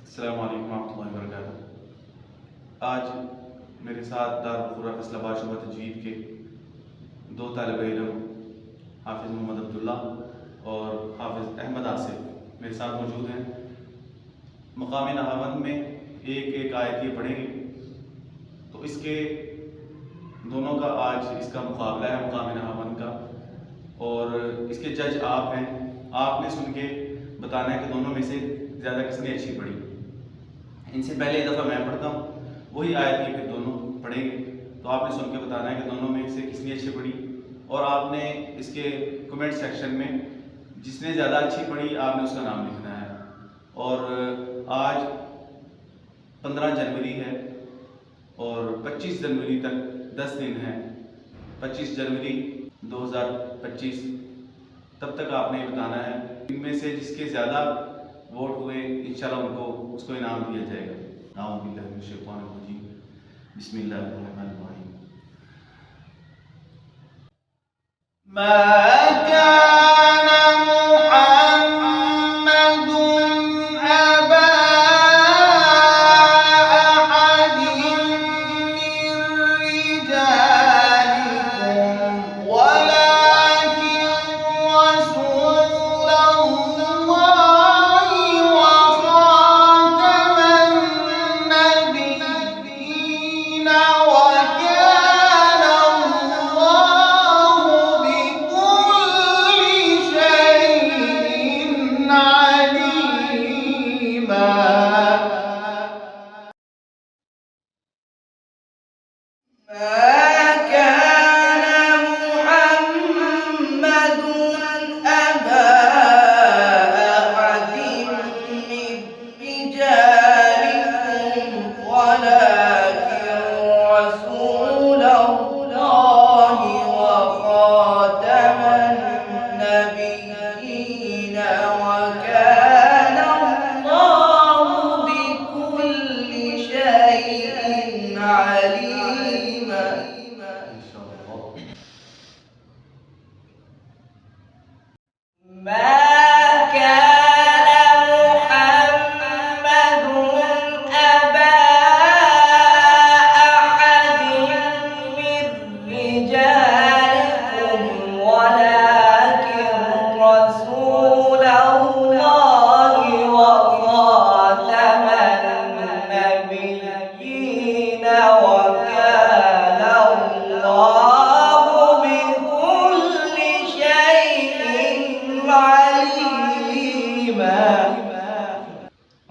السلام علیکم ورحمۃ اللہ وبرکاتہ۔ آج میرے ساتھ دارالقرآن فیصل آباد شعبہ تجوید کے دو طالب علم حافظ محمد عبداللہ اور حافظ احمد آصف میرے ساتھ موجود ہیں۔ مقام نہاوند میں ایک ایک آیت یہ پڑھیں گے، تو اس کے دونوں کا آج اس کا مقابلہ ہے مقام نہاوند کا، اور اس کے جج آپ ہیں۔ آپ نے سن کے بتانا ہے کہ دونوں میں سے زیادہ کس نے اچھی پڑھی۔ ان سے پہلے ایک دفعہ میں پڑھتا ہوں، وہی آیت کی پھر دونوں پڑھیں گے، تو آپ نے سن کے بتانا ہے کہ دونوں میں سے کس نے اچھی پڑھی، اور آپ نے اس کے کمنٹ سیکشن میں جس نے زیادہ اچھی پڑھی آپ نے اس کا نام لکھنا ہے۔ اور آج 15 جنوری ہے اور 25 جنوری تک 10 دن ہیں۔ 25 جنوری 2025 تب تک آپ نے بتانا ہے۔ ان میں سے جس کے زیادہ ووٹ ہوئے انشاءاللہ اس کو انعام دیا جائے گا۔ اعوذ باللہ من الشیطان الرجیم، بسم اللہ الرحمن الرحیم۔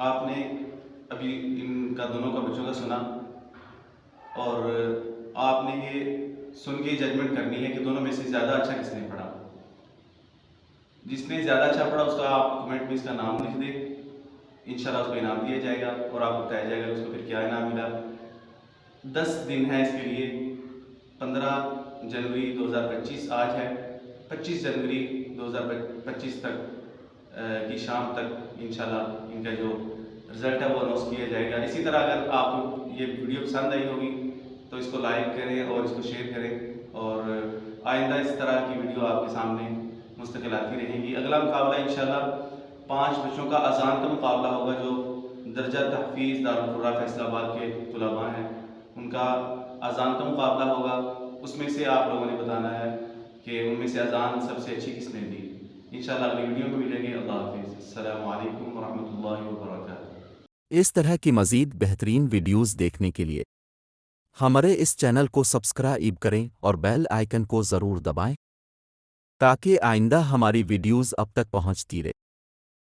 آپ نے ابھی ان کا دونوں کا بچوں کا سنا، اور آپ نے یہ سن کے ججمنٹ کرنی ہے کہ دونوں میں سے زیادہ اچھا کس نے پڑھا۔ جس نے زیادہ اچھا پڑھا اس کا آپ کمنٹ میں اس کا نام لکھ دیں، انشاءاللہ اس کو انعام دیا جائے گا، اور آپ کو بتایا جائے گا کہ اس کو پھر کیا انعام ملا۔ 10 دن ہے اس کے لیے۔ 15 جنوری 2025 آج ہے، 25 جنوری 2025 تک کی شام تک انشاءاللہ ان کا جو رزلٹ ہے وہ اناؤنس کیا جائے گا۔ اسی طرح اگر آپ کو یہ ویڈیو پسند آئی ہوگی تو اس کو لائک کریں اور اس کو شیئر کریں، اور آئندہ اس طرح کی ویڈیو آپ کے سامنے مستقل آتی رہیں گی۔ اگلا مقابلہ انشاءاللہ 5 بچوں کا اذان کا مقابلہ ہوگا، جو درجہ تحفیظ دارالقرآن فیصل آباد کے طلباء ہیں، ان کا اذان کا مقابلہ ہوگا۔ اس میں سے آپ لوگوں نے بتانا ہے کہ ان میں سے اذان سب سے اچھی کس نے دی۔ انشاءاللہ اگلی ویڈیو میں ملیں گے۔ اللہ حافظ، السلام علیکم ورحمۃ اللہ وبرکاتہ۔ اس طرح کی مزید بہترین ویڈیوز دیکھنے کے لیے ہمارے اس چینل کو سبسکرائب کریں اور بیل آئیکن کو ضرور دبائیں تاکہ آئندہ ہماری ویڈیوز اب تک پہنچتی رہے۔